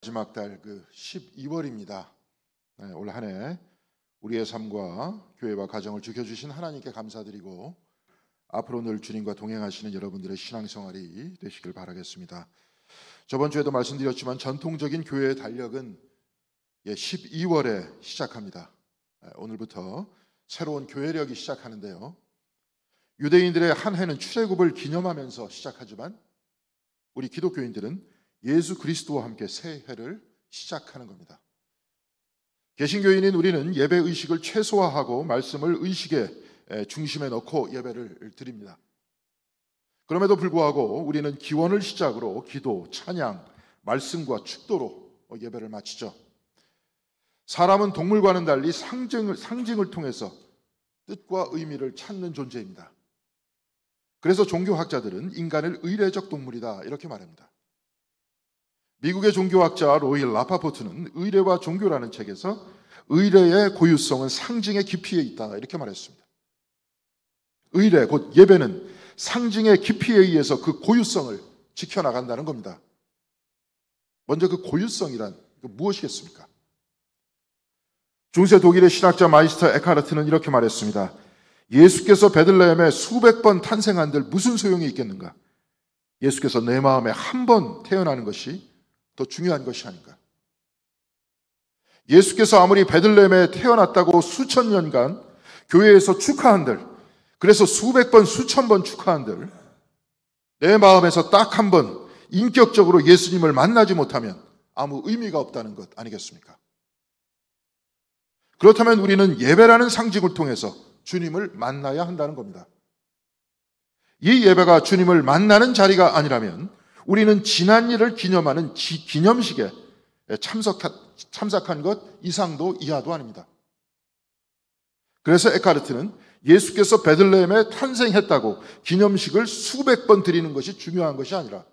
마지막 달 12월입니다. 올 한 해 우리의 삶과 교회와 가정을 지켜주신 하나님께 감사드리고 앞으로 늘 주님과 동행하시는 여러분들의 신앙생활이 되시길 바라겠습니다. 저번 주에도 말씀드렸지만 전통적인 교회의 달력은 12월에 시작합니다. 오늘부터 새로운 교회력이 시작하는데요. 유대인들의 한 해는 출애굽을 기념하면서 시작하지만 우리 기독교인들은 예수 그리스도와 함께 새 해를 시작하는 겁니다. 개신교인인 우리는 예배 의식을 최소화하고 말씀을 의식의 중심에 넣고 예배를 드립니다. 그럼에도 불구하고 우리는 기원을 시작으로 기도, 찬양, 말씀과 축도로 예배를 마치죠. 사람은 동물과는 달리 상징을 통해서 뜻과 의미를 찾는 존재입니다. 그래서 종교학자들은 인간을 의례적 동물이다 이렇게 말합니다. 미국의 종교학자 로일 라파포트는 의례와 종교라는 책에서 의례의 고유성은 상징의 깊이에 있다 이렇게 말했습니다. 의례, 곧 예배는 상징의 깊이에 의해서 그 고유성을 지켜나간다는 겁니다. 먼저 그 고유성이란 무엇이겠습니까? 중세 독일의 신학자 마이스터 에카르트는 이렇게 말했습니다. 예수께서 베들레헴에 수백 번 탄생한들 무슨 소용이 있겠는가? 예수께서 내 마음에 한 번 태어나는 것이 더 중요한 것이 아닌가. 예수께서 아무리 베들레헴에 태어났다고 수천 년간 교회에서 축하한들, 그래서 수백 번, 수천 번 축하한들, 내 마음에서 딱 한 번 인격적으로 예수님을 만나지 못하면 아무 의미가 없다는 것 아니겠습니까? 그렇다면 우리는 예배라는 상징을 통해서 주님을 만나야 한다는 겁니다. 이 예배가 주님을 만나는 자리가 아니라면 우리는 지난 일을 기념하는 기념식에 참석한 것 이상도 이하도 아닙니다. 그래서 에카르트는 예수께서 베들레헴에 탄생했다고 기념식을 수백 번 드리는 것이 중요한 것이 아니라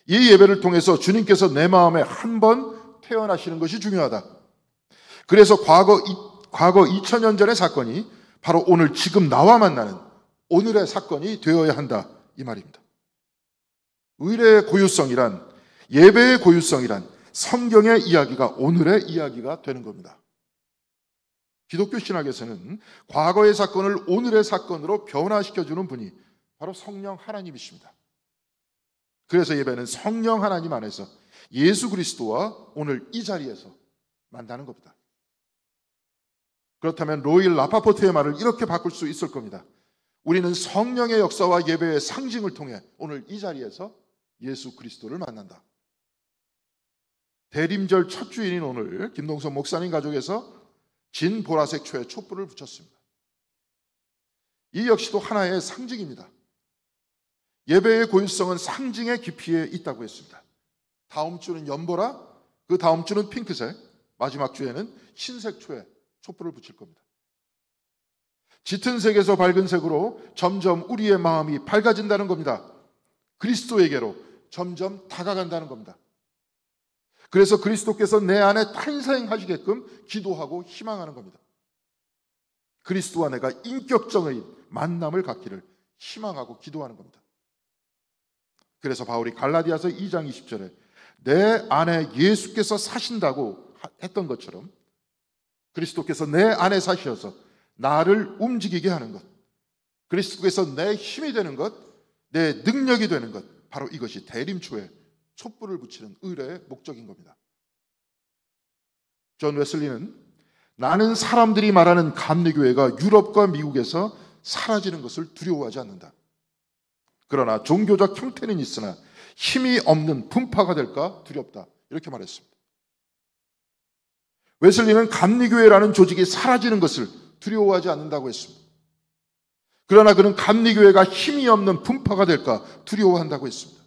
이 예배를 통해서 주님께서 내 마음에 한 번 태어나시는 것이 중요하다. 그래서 과거 2000년 전의 사건이 바로 오늘 지금 나와 만나는 오늘의 사건이 되어야 한다 이 말입니다. 의례의 고유성이란, 예배의 고유성이란 성경의 이야기가 오늘의 이야기가 되는 겁니다. 기독교 신학에서는 과거의 사건을 오늘의 사건으로 변화시켜주는 분이 바로 성령 하나님이십니다. 그래서 예배는 성령 하나님 안에서 예수 그리스도와 오늘 이 자리에서 만나는 겁니다. 그렇다면 로일 라파포트의 말을 이렇게 바꿀 수 있을 겁니다. 우리는 성령의 역사와 예배의 상징을 통해 오늘 이 자리에서 예수 그리스도를 만난다. 대림절 첫 주일인 오늘 김동선 목사님 가족에서 진 보라색 초에 촛불을 붙였습니다. 이 역시도 하나의 상징입니다. 예배의 고유성은 상징의 깊이에 있다고 했습니다. 다음 주는 연보라, 그 다음 주는 핑크색, 마지막 주에는 흰색 초에 촛불을 붙일 겁니다. 짙은 색에서 밝은 색으로 점점 우리의 마음이 밝아진다는 겁니다. 그리스도에게로 점점 다가간다는 겁니다. 그래서 그리스도께서 내 안에 탄생하시게끔 기도하고 희망하는 겁니다. 그리스도와 내가 인격적인 만남을 갖기를 희망하고 기도하는 겁니다. 그래서 바울이 갈라디아서 2장 20절에 내 안에 예수께서 사신다고 했던 것처럼 그리스도께서 내 안에 사셔서 나를 움직이게 하는 것, 그리스도께서 내 힘이 되는 것, 내 능력이 되는 것, 바로 이것이 대림초에 촛불을 붙이는 의례의 목적인 겁니다. 존 웨슬리는 나는 사람들이 말하는 감리교회가 유럽과 미국에서 사라지는 것을 두려워하지 않는다. 그러나 종교적 형태는 있으나 힘이 없는 분파가 될까 두렵다. 이렇게 말했습니다. 웨슬리는 감리교회라는 조직이 사라지는 것을 두려워하지 않는다고 했습니다. 그러나 그는 감리교회가 힘이 없는 분파가 될까 두려워한다고 했습니다.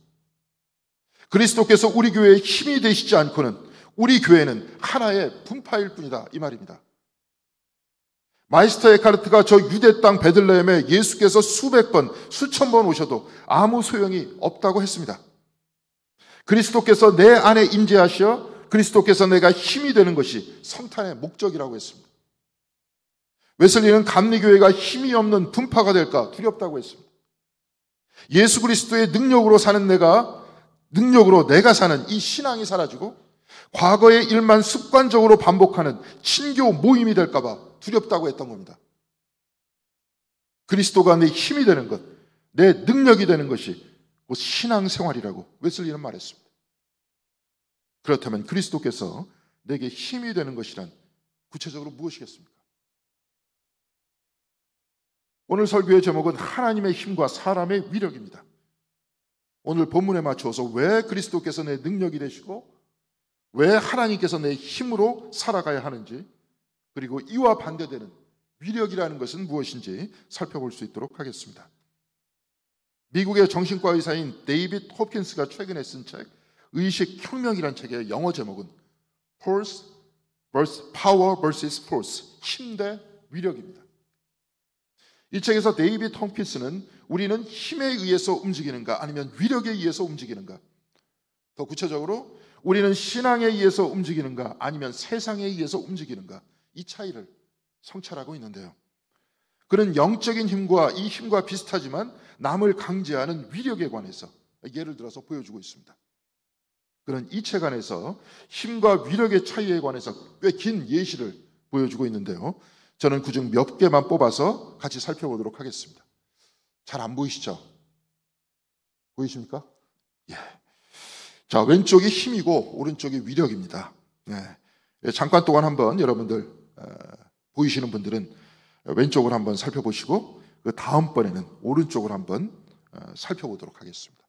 그리스도께서 우리 교회에 힘이 되시지 않고는 우리 교회는 하나의 분파일 뿐이다 이 말입니다. 마이스터 에카르트가 저 유대 땅 베들레헴에 예수께서 수백 번, 수천 번 오셔도 아무 소용이 없다고 했습니다. 그리스도께서 내 안에 임재하셔 그리스도께서 내가 힘이 되는 것이 성탄의 목적이라고 했습니다. 웨슬리는 감리교회가 힘이 없는 분파가 될까 두렵다고 했습니다. 예수 그리스도의 능력으로 사는 내가 능력으로 내가 사는 이 신앙이 사라지고 과거의 일만 습관적으로 반복하는 친교 모임이 될까봐 두렵다고 했던 겁니다. 그리스도가 내 힘이 되는 것, 내 능력이 되는 것이 곧 신앙생활이라고 웨슬리는 말했습니다. 그렇다면 그리스도께서 내게 힘이 되는 것이란 구체적으로 무엇이겠습니까? 오늘 설교의 제목은 하나님의 힘과 사람의 위력입니다. 오늘 본문에 맞춰서 왜 그리스도께서 내 능력이 되시고 왜 하나님께서 내 힘으로 살아가야 하는지, 그리고 이와 반대되는 위력이라는 것은 무엇인지 살펴볼 수 있도록 하겠습니다. 미국의 정신과 의사인 데이빗 홉킨스가 최근에 쓴 책 의식혁명이란 책의 영어 제목은 Power vs. Force, 힘 대 위력입니다. 이 책에서 데이빗 홈킨스는 우리는 힘에 의해서 움직이는가 아니면 위력에 의해서 움직이는가, 더 구체적으로 우리는 신앙에 의해서 움직이는가 아니면 세상에 의해서 움직이는가, 이 차이를 성찰하고 있는데요. 그는 영적인 힘과 이 힘과 비슷하지만 남을 강제하는 위력에 관해서 예를 들어서 보여주고 있습니다. 그는 이 책 안에서 힘과 위력의 차이에 관해서 꽤 긴 예시를 보여주고 있는데요. 저는 그중 몇 개만 뽑아서 같이 살펴보도록 하겠습니다. 잘 안 보이시죠? 보이십니까? 예. 자, 왼쪽이 힘이고 오른쪽이 위력입니다. 예. 잠깐 동안 한번 여러분들 보이시는 분들은 왼쪽을 한번 살펴보시고 그 다음번에는 오른쪽을 한번 살펴보도록 하겠습니다.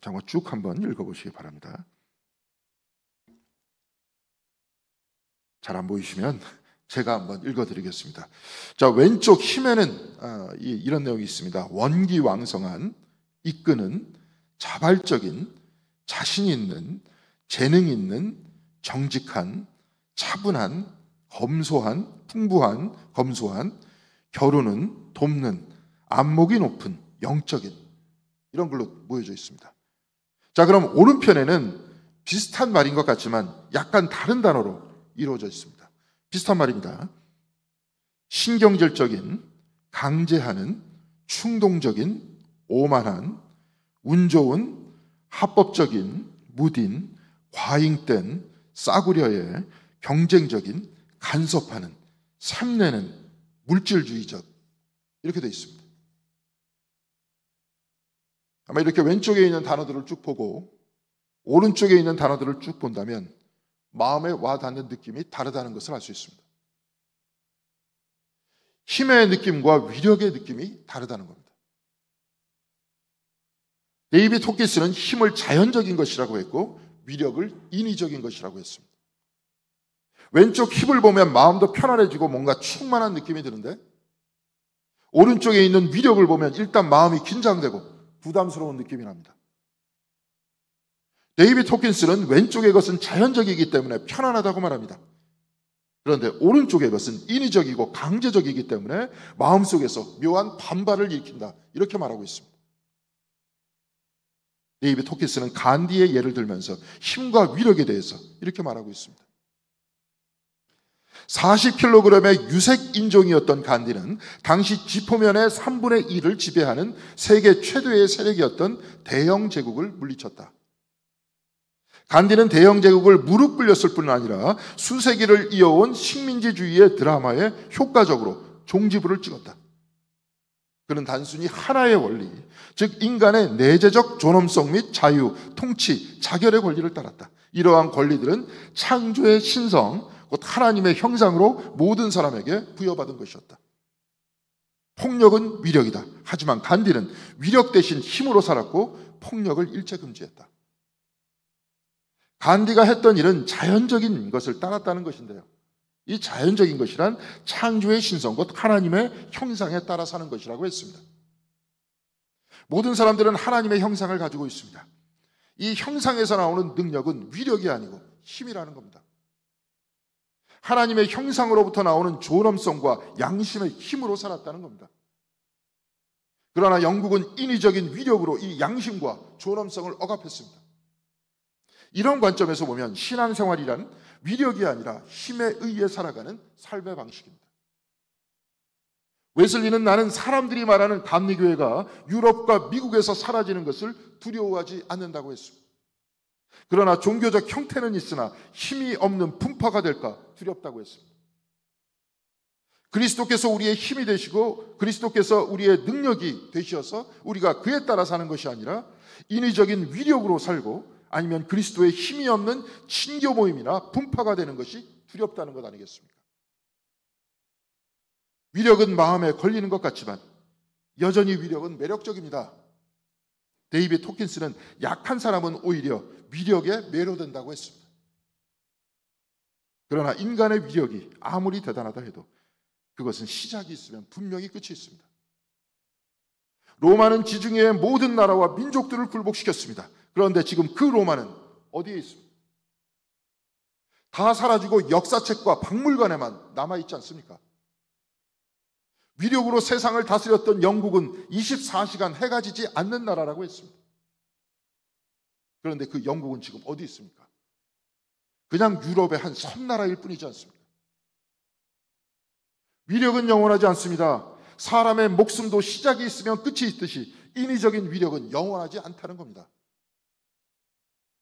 자, 쭉 한번 읽어보시기 바랍니다. 잘 안 보이시면 제가 한번 읽어드리겠습니다. 자, 왼쪽 힘에는 이런 내용이 있습니다. 원기왕성한, 이끄는, 자발적인, 자신 있는, 재능 있는, 정직한, 차분한, 검소한, 풍부한, 검소한, 겨루는, 돕는, 안목이 높은, 영적인, 이런 걸로 모여져 있습니다. 자, 그럼 오른편에는 비슷한 말인 것 같지만 약간 다른 단어로 이루어져 있습니다. 비슷한 말입니다. 신경질적인, 강제하는, 충동적인, 오만한, 운 좋은, 합법적인, 무딘, 과잉된, 싸구려의, 경쟁적인, 간섭하는, 샘내는, 물질주의적, 이렇게 되어 있습니다. 아마 이렇게 왼쪽에 있는 단어들을 쭉 보고 오른쪽에 있는 단어들을 쭉 본다면 마음에 와닿는 느낌이 다르다는 것을 알 수 있습니다. 힘의 느낌과 위력의 느낌이 다르다는 겁니다. 데이빗 홉킨스는 힘을 자연적인 것이라고 했고 위력을 인위적인 것이라고 했습니다. 왼쪽 힙을 보면 마음도 편안해지고 뭔가 충만한 느낌이 드는데, 오른쪽에 있는 위력을 보면 일단 마음이 긴장되고 부담스러운 느낌이 납니다. 데이빗 홉킨스는 왼쪽의 것은 자연적이기 때문에 편안하다고 말합니다. 그런데 오른쪽의 것은 인위적이고 강제적이기 때문에 마음속에서 묘한 반발을 일으킨다, 이렇게 말하고 있습니다. 데이빗 홉킨스는 간디의 예를 들면서 힘과 위력에 대해서 이렇게 말하고 있습니다. 40kg의 유색 인종이었던 간디는 당시 지포면의 3분의 1을 지배하는 세계 최대의 세력이었던 대영 제국을 물리쳤다. 간디는 대영 제국을 무릎 꿇렸을 뿐 아니라 수세기를 이어온 식민지주의의 드라마에 효과적으로 종지부를 찍었다. 그는 단순히 하나의 원리, 즉 인간의 내재적 존엄성 및 자유, 통치, 자결의 권리를 따랐다. 이러한 권리들은 창조의 신성, 곧 하나님의 형상으로 모든 사람에게 부여받은 것이었다. 폭력은 위력이다. 하지만 간디는 위력 대신 힘으로 살았고 폭력을 일체 금지했다. 간디가 했던 일은 자연적인 것을 따랐다는 것인데요. 이 자연적인 것이란 창조의 신성, 곧 하나님의 형상에 따라 사는 것이라고 했습니다. 모든 사람들은 하나님의 형상을 가지고 있습니다. 이 형상에서 나오는 능력은 위력이 아니고 힘이라는 겁니다. 하나님의 형상으로부터 나오는 존엄성과 양심의 힘으로 살았다는 겁니다. 그러나 영국은 인위적인 위력으로 이 양심과 존엄성을 억압했습니다. 이런 관점에서 보면 신앙생활이란 위력이 아니라 힘에 의해 살아가는 삶의 방식입니다. 웨슬리는 나는 사람들이 말하는 감리교회가 유럽과 미국에서 사라지는 것을 두려워하지 않는다고 했습니다. 그러나 종교적 형태는 있으나 힘이 없는 분파가 될까 두렵다고 했습니다. 그리스도께서 우리의 힘이 되시고 그리스도께서 우리의 능력이 되셔서 우리가 그에 따라 사는 것이 아니라 인위적인 위력으로 살고 아니면 그리스도의 힘이 없는 친교 모임이나 분파가 되는 것이 두렵다는 것 아니겠습니까? 위력은 마음에 걸리는 것 같지만 여전히 위력은 매력적입니다. 데이비드 토킨스는 약한 사람은 오히려 위력에 매료된다고 했습니다. 그러나 인간의 위력이 아무리 대단하다 해도 그것은 시작이 있으면 분명히 끝이 있습니다. 로마는 지중해의 모든 나라와 민족들을 굴복시켰습니다. 그런데 지금 그 로마는 어디에 있습니까? 다 사라지고 역사책과 박물관에만 남아있지 않습니까? 위력으로 세상을 다스렸던 영국은 24시간 해가 지지 않는 나라라고 했습니다. 그런데 그 영국은 지금 어디 있습니까? 그냥 유럽의 한 섬나라일 뿐이지 않습니까? 위력은 영원하지 않습니다. 사람의 목숨도 시작이 있으면 끝이 있듯이 인위적인 위력은 영원하지 않다는 겁니다.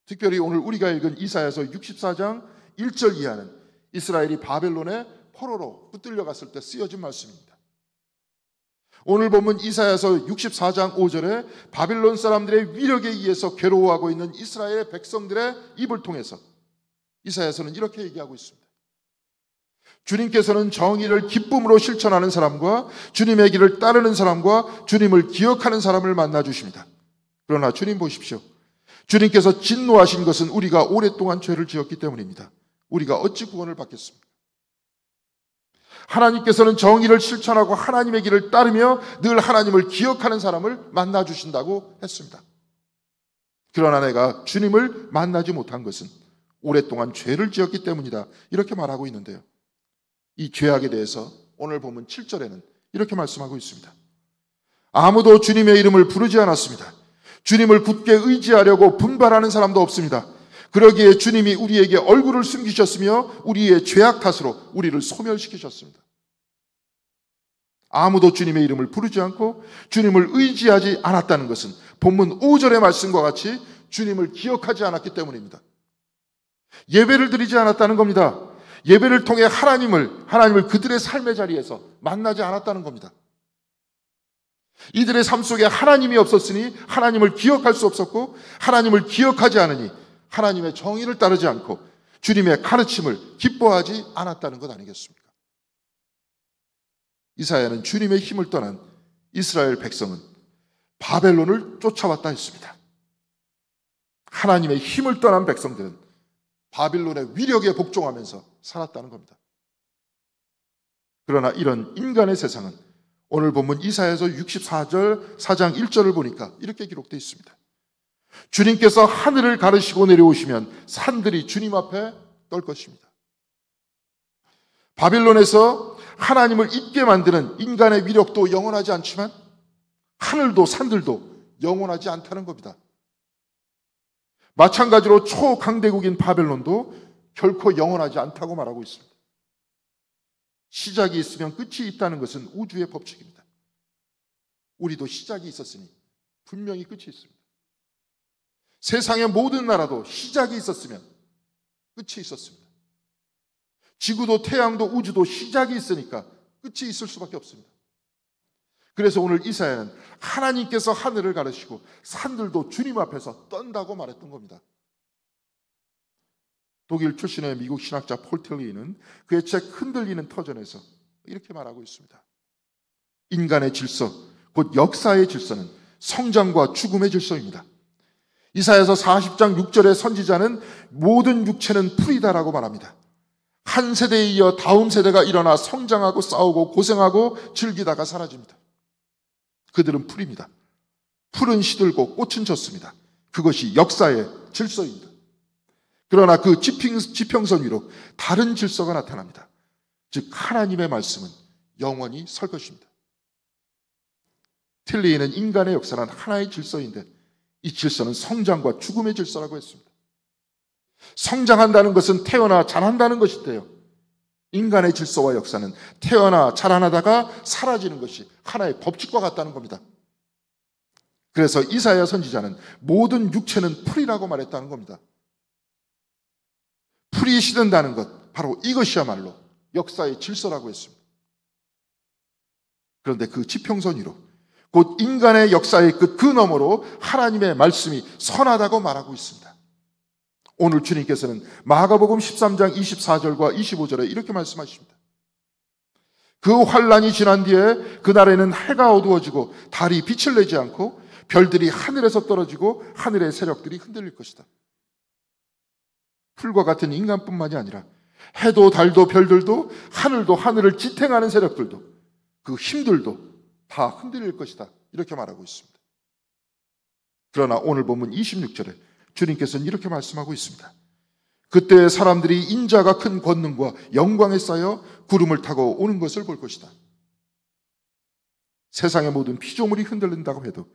특별히 오늘 우리가 읽은 이사야서 64장 1절 이하는 이스라엘이 바벨론의 포로로 붙들려 갔을 때 쓰여진 말씀입니다. 오늘 본문 이사야서 64장 5절에 바빌론 사람들의 위력에 의해서 괴로워하고 있는 이스라엘의 백성들의 입을 통해서 이사야서는 이렇게 얘기하고 있습니다. 주님께서는 정의를 기쁨으로 실천하는 사람과 주님의 길을 따르는 사람과 주님을 기억하는 사람을 만나 주십니다. 그러나 주님 보십시오. 주님께서 진노하신 것은 우리가 오랫동안 죄를 지었기 때문입니다. 우리가 어찌 구원을 받겠습니까? 하나님께서는 정의를 실천하고 하나님의 길을 따르며 늘 하나님을 기억하는 사람을 만나 주신다고 했습니다. 그러나 내가 주님을 만나지 못한 것은 오랫동안 죄를 지었기 때문이다. 이렇게 말하고 있는데요. 이 죄악에 대해서 오늘 보면 7절에는 이렇게 말씀하고 있습니다. 아무도 주님의 이름을 부르지 않았습니다. 주님을 굳게 의지하려고 분발하는 사람도 없습니다. 그러기에 주님이 우리에게 얼굴을 숨기셨으며 우리의 죄악 탓으로 우리를 소멸시키셨습니다. 아무도 주님의 이름을 부르지 않고 주님을 의지하지 않았다는 것은 본문 5절의 말씀과 같이 주님을 기억하지 않았기 때문입니다. 예배를 드리지 않았다는 겁니다. 예배를 통해 하나님을 그들의 삶의 자리에서 만나지 않았다는 겁니다. 이들의 삶 속에 하나님이 없었으니 하나님을 기억할 수 없었고 하나님을 기억하지 않으니 하나님의 정의를 따르지 않고 주님의 가르침을 기뻐하지 않았다는 것 아니겠습니까? 이사야는 주님의 힘을 떠난 이스라엘 백성은 바벨론을 쫓아왔다 했습니다. 하나님의 힘을 떠난 백성들은 바빌론의 위력에 복종하면서 살았다는 겁니다. 그러나 이런 인간의 세상은 오늘 본문 이사야서 64절 4장 1절을 보니까 이렇게 기록되어 있습니다. 주님께서 하늘을 가르시고 내려오시면 산들이 주님 앞에 떨 것입니다. 바빌론에서 하나님을 잊게 만드는 인간의 위력도 영원하지 않지만 하늘도 산들도 영원하지 않다는 겁니다. 마찬가지로 초강대국인 바벨론도 결코 영원하지 않다고 말하고 있습니다. 시작이 있으면 끝이 있다는 것은 우주의 법칙입니다. 우리도 시작이 있었으니 분명히 끝이 있습니다. 세상의 모든 나라도 시작이 있었으면 끝이 있었습니다. 지구도 태양도 우주도 시작이 있으니까 끝이 있을 수밖에 없습니다. 그래서 오늘 이사야는 하나님께서 하늘을 가르시고 산들도 주님 앞에서 떤다고 말했던 겁니다. 독일 출신의 미국 신학자 폴 틸리는 그의 책 흔들리는 터전에서 이렇게 말하고 있습니다. 인간의 질서, 곧 역사의 질서는 성장과 죽음의 질서입니다. 이사야서 40장 6절의 선지자는 모든 육체는 풀이다라고 말합니다. 한 세대에 이어 다음 세대가 일어나 성장하고 싸우고 고생하고 즐기다가 사라집니다. 그들은 풀입니다. 풀은 시들고 꽃은 졌습니다. 그것이 역사의 질서입니다. 그러나 그 지평선 위로 다른 질서가 나타납니다. 즉 하나님의 말씀은 영원히 설 것입니다. 틸리는 인간의 역사는 하나의 질서인데 이 질서는 성장과 죽음의 질서라고 했습니다. 성장한다는 것은 태어나 자란다는 것인데요. 인간의 질서와 역사는 태어나 자라나다가 사라지는 것이 하나의 법칙과 같다는 겁니다. 그래서 이사야 선지자는 모든 육체는 풀이라고 말했다는 겁니다. 풀이 시든다는 것, 바로 이것이야말로 역사의 질서라고 했습니다. 그런데 그 지평선 위로, 곧 인간의 역사의 끝 그 너머로 하나님의 말씀이 선하다고 말하고 있습니다. 오늘 주님께서는 마가복음 13장 24절과 25절에 이렇게 말씀하십니다. 그 환란이 지난 뒤에 그날에는 해가 어두워지고 달이 빛을 내지 않고 별들이 하늘에서 떨어지고 하늘의 세력들이 흔들릴 것이다. 풀과 같은 인간뿐만이 아니라 해도 달도 별들도 하늘도 하늘을 지탱하는 세력들도 그 힘들도 다 흔들릴 것이다. 이렇게 말하고 있습니다. 그러나 오늘 본문 26절에 주님께서는 이렇게 말씀하고 있습니다. 그때 사람들이 인자가 큰 권능과 영광에 쌓여 구름을 타고 오는 것을 볼 것이다. 세상의 모든 피조물이 흔들린다고 해도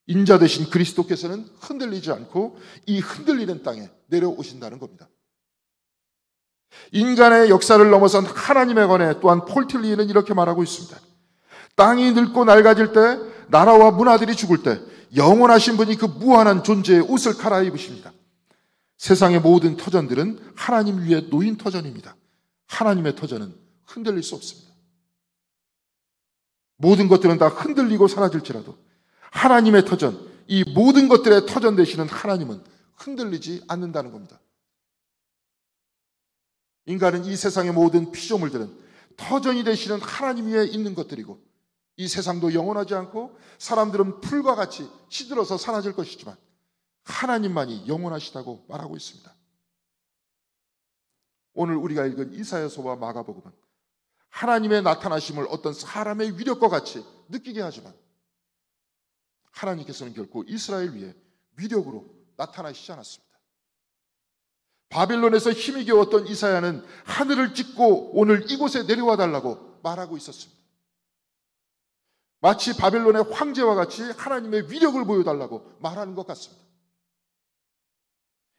인자 되신 그리스도께서는 흔들리지 않고 이 흔들리는 땅에 내려오신다는 겁니다. 인간의 역사를 넘어선 하나님에 관해 또한 폴 틸리는 이렇게 말하고 있습니다. 땅이 늙고 낡아질 때, 나라와 문화들이 죽을 때 영원하신 분이 그 무한한 존재의 옷을 갈아입으십니다. 세상의 모든 터전들은 하나님 위에 놓인 터전입니다. 하나님의 터전은 흔들릴 수 없습니다. 모든 것들은 다 흔들리고 사라질지라도 하나님의 터전, 이 모든 것들의 터전 되시는 하나님은 흔들리지 않는다는 겁니다. 인간은 이 세상의 모든 피조물들은 터전이 되시는 하나님 위에 있는 것들이고 이 세상도 영원하지 않고 사람들은 풀과 같이 시들어서 사라질 것이지만 하나님만이 영원하시다고 말하고 있습니다. 오늘 우리가 읽은 이사야서와 마가복음은 하나님의 나타나심을 어떤 사람의 위력과 같이 느끼게 하지만 하나님께서는 결코 이스라엘 위에 위력으로 나타나시지 않았습니다. 바빌론에서 힘이 겨웠던 이사야는 하늘을 찢고 오늘 이곳에 내려와 달라고 말하고 있었습니다. 마치 바벨론의 황제와 같이 하나님의 위력을 보여달라고 말하는 것 같습니다.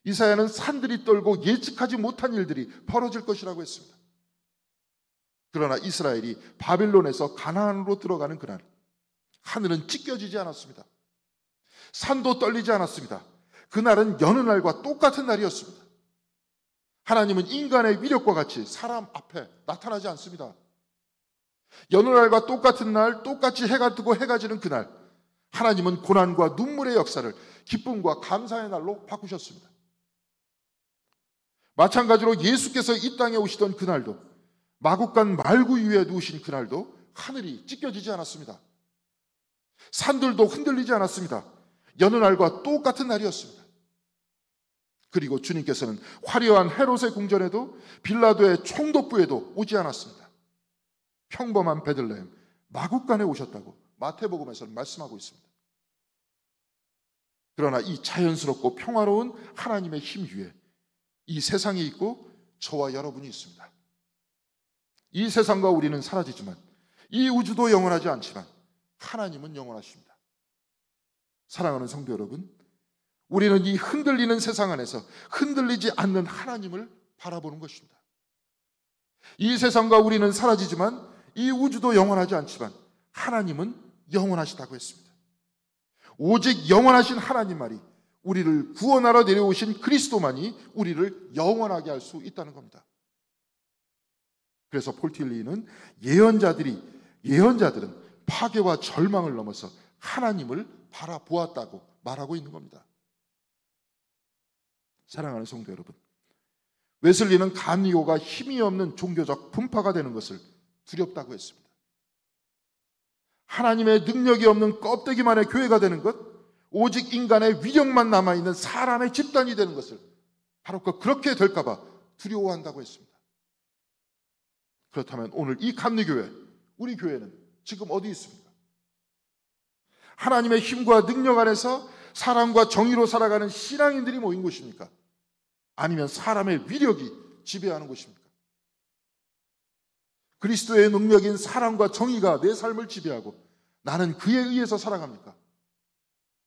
이사야는 산들이 떨고 예측하지 못한 일들이 벌어질 것이라고 했습니다. 그러나 이스라엘이 바벨론에서 가나안으로 들어가는 그날 하늘은 찢겨지지 않았습니다. 산도 떨리지 않았습니다. 그날은 여느 날과 똑같은 날이었습니다. 하나님은 인간의 위력과 같이 사람 앞에 나타나지 않습니다. 여느 날과 똑같은 날, 똑같이 해가 뜨고 해가 지는 그날, 하나님은 고난과 눈물의 역사를 기쁨과 감사의 날로 바꾸셨습니다. 마찬가지로 예수께서 이 땅에 오시던 그날도, 마국간 말구 위에 누우신 그날도 하늘이 찢겨지지 않았습니다. 산들도 흔들리지 않았습니다. 여느 날과 똑같은 날이었습니다. 그리고 주님께서는 화려한 헤롯의 궁전에도 빌라도의 총독부에도 오지 않았습니다. 평범한 베들레헴 마국간에 오셨다고 마태복음에서는 말씀하고 있습니다. 그러나 이 자연스럽고 평화로운 하나님의 힘 위에 이 세상이 있고 저와 여러분이 있습니다. 이 세상과 우리는 사라지지만 이 우주도 영원하지 않지만 하나님은 영원하십니다. 사랑하는 성도 여러분, 우리는 이 흔들리는 세상 안에서 흔들리지 않는 하나님을 바라보는 것입니다. 이 세상과 우리는 사라지지만 이 우주도 영원하지 않지만 하나님은 영원하시다고 했습니다. 오직 영원하신 하나님 말이 우리를 구원하러 내려오신 그리스도만이 우리를 영원하게 할 수 있다는 겁니다. 그래서 폴 틸리는 예언자들은 파괴와 절망을 넘어서 하나님을 바라보았다고 말하고 있는 겁니다. 사랑하는 성도 여러분, 웨슬리는 감리교가 힘이 없는 종교적 분파가 되는 것을 두렵다고 했습니다. 하나님의 능력이 없는 껍데기만의 교회가 되는 것, 오직 인간의 위력만 남아있는 사람의 집단이 되는 것을 바로 그렇게 될까봐 두려워한다고 했습니다. 그렇다면 오늘 이 감리교회, 우리 교회는 지금 어디 있습니까? 하나님의 힘과 능력 안에서 사랑과 정의로 살아가는 신앙인들이 모인 곳입니까? 아니면 사람의 위력이 지배하는 곳입니까? 그리스도의 능력인 사랑과 정의가 내 삶을 지배하고 나는 그에 의해서 살아갑니까?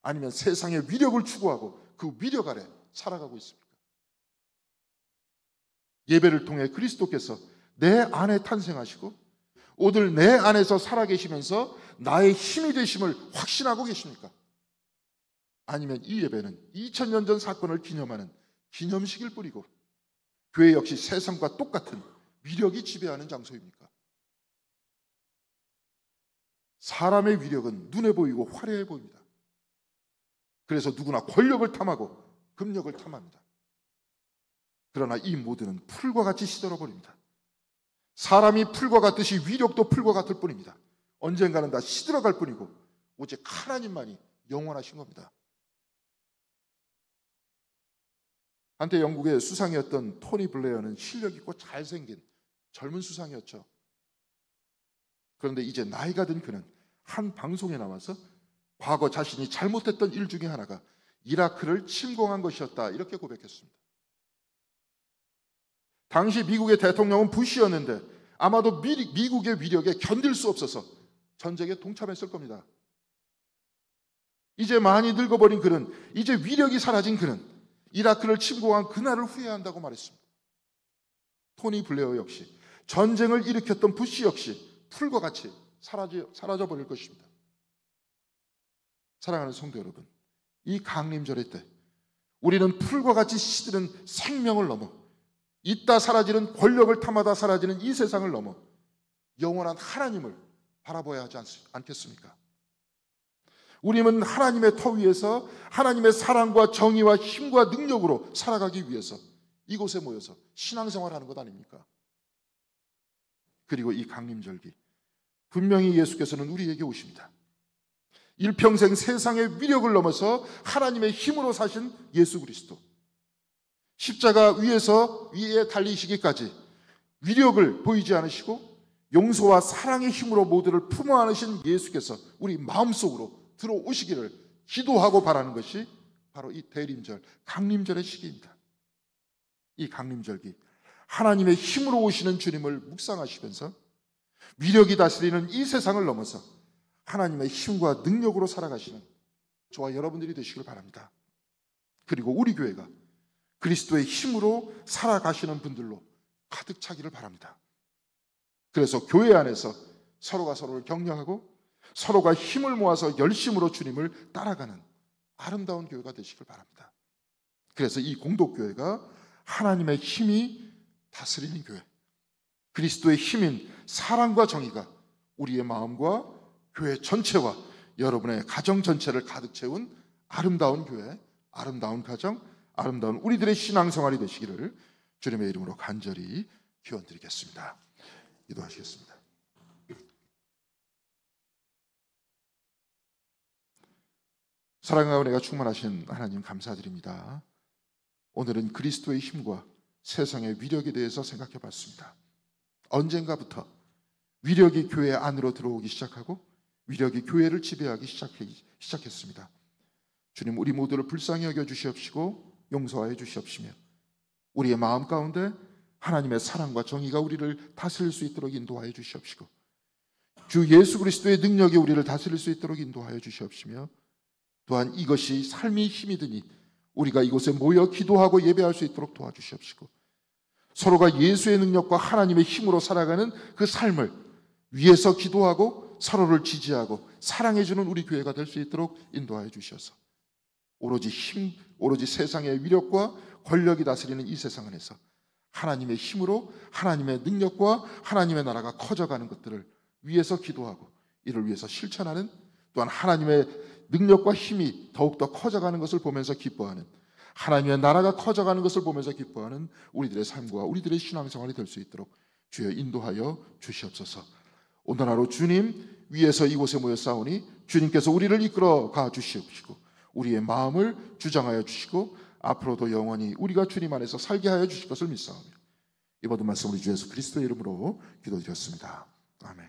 아니면 세상의 위력을 추구하고 그 위력 아래 살아가고 있습니까? 예배를 통해 그리스도께서 내 안에 탄생하시고 오늘 내 안에서 살아계시면서 나의 힘이 되심을 확신하고 계십니까? 아니면 이 예배는 2000년 전 사건을 기념하는 기념식일 뿐이고 교회 역시 세상과 똑같은 위력이 지배하는 장소입니까? 사람의 위력은 눈에 보이고 화려해 보입니다. 그래서 누구나 권력을 탐하고 금력을 탐합니다. 그러나 이 모두는 풀과 같이 시들어버립니다. 사람이 풀과 같듯이 위력도 풀과 같을 뿐입니다. 언젠가는 다 시들어갈 뿐이고 오직 하나님만이 영원하신 겁니다. 한때 영국의 수상이었던 토니 블레어는 실력 있고 잘생긴 젊은 수상이었죠. 그런데 이제 나이가 든 그는 한 방송에 나와서 과거 자신이 잘못했던 일 중에 하나가 이라크를 침공한 것이었다, 이렇게 고백했습니다. 당시 미국의 대통령은 부시였는데 아마도 미국의 위력에 견딜 수 없어서 전쟁에 동참했을 겁니다. 이제 많이 늙어버린 그는, 이제 위력이 사라진 그는 이라크를 침공한 그날을 후회한다고 말했습니다. 토니 블레어 역시, 전쟁을 일으켰던 부시 역시 풀과 같이 사라져버릴 것입니다. 사랑하는 성도 여러분, 이 강림절의 때 우리는 풀과 같이 시드는 생명을 넘어 있다 사라지는 권력을 탐하다 사라지는 이 세상을 넘어 영원한 하나님을 바라봐야 하지 않겠습니까? 우리는 하나님의 터 위에서 하나님의 사랑과 정의와 힘과 능력으로 살아가기 위해서 이곳에 모여서 신앙생활하는 것 아닙니까? 그리고 이 강림절기 분명히 예수께서는 우리에게 오십니다. 일평생 세상의 위력을 넘어서 하나님의 힘으로 사신 예수 그리스도, 십자가 위에 달리시기까지 위력을 보이지 않으시고 용서와 사랑의 힘으로 모두를 품어 안으신 예수께서 우리 마음속으로 들어오시기를 기도하고 바라는 것이 바로 이 대림절, 강림절의 시기입니다. 이 강림절기 하나님의 힘으로 오시는 주님을 묵상하시면서 위력이 다스리는 이 세상을 넘어서 하나님의 힘과 능력으로 살아가시는 저와 여러분들이 되시길 바랍니다. 그리고 우리 교회가 그리스도의 힘으로 살아가시는 분들로 가득 차기를 바랍니다. 그래서 교회 안에서 서로가 서로를 격려하고 서로가 힘을 모아서 열심으로 주님을 따라가는 아름다운 교회가 되시길 바랍니다. 그래서 이 공동교회가 하나님의 힘이 다스리는 교회, 그리스도의 힘인 사랑과 정의가 우리의 마음과 교회 전체와 여러분의 가정 전체를 가득 채운 아름다운 교회, 아름다운 가정, 아름다운 우리들의 신앙생활이 되시기를 주님의 이름으로 간절히 기원드리겠습니다. 기도하시겠습니다. 사랑하고 은혜가 충만하신 하나님 감사드립니다. 오늘은 그리스도의 힘과 세상의 위력에 대해서 생각해 봤습니다. 언젠가부터 위력이 교회 안으로 들어오기 시작하고 위력이 교회를 지배하기 시작했습니다. 주님, 우리 모두를 불쌍히 여겨 주시옵시고 용서하여 주시옵시며 우리의 마음 가운데 하나님의 사랑과 정의가 우리를 다스릴 수 있도록 인도하여 주시옵시고 주 예수 그리스도의 능력이 우리를 다스릴 수 있도록 인도하여 주시옵시며 또한 이것이 삶이 힘이 드니 우리가 이곳에 모여 기도하고 예배할 수 있도록 도와주시옵시고 서로가 예수의 능력과 하나님의 힘으로 살아가는 그 삶을 위해서 기도하고 서로를 지지하고 사랑해주는 우리 교회가 될 수 있도록 인도하여 주셔서 오로지 세상의 위력과 권력이 다스리는 이 세상 안에서 하나님의 힘으로 하나님의 능력과 하나님의 나라가 커져가는 것들을 위해서 기도하고 이를 위해서 실천하는, 또한 하나님의 능력과 힘이 더욱더 커져가는 것을 보면서 기뻐하는, 하나님의 나라가 커져가는 것을 보면서 기뻐하는 우리들의 삶과 우리들의 신앙생활이 될 수 있도록 주여 인도하여 주시옵소서. 오늘 하루 주님 위에서 이곳에 모여 싸우니 주님께서 우리를 이끌어 가 주시옵시고 우리의 마음을 주장하여 주시고 앞으로도 영원히 우리가 주님 안에서 살게 하여 주실 것을 믿사오며 이 모든 말씀 우리 주 예수 그리스도의 이름으로 기도드렸습니다. 아멘.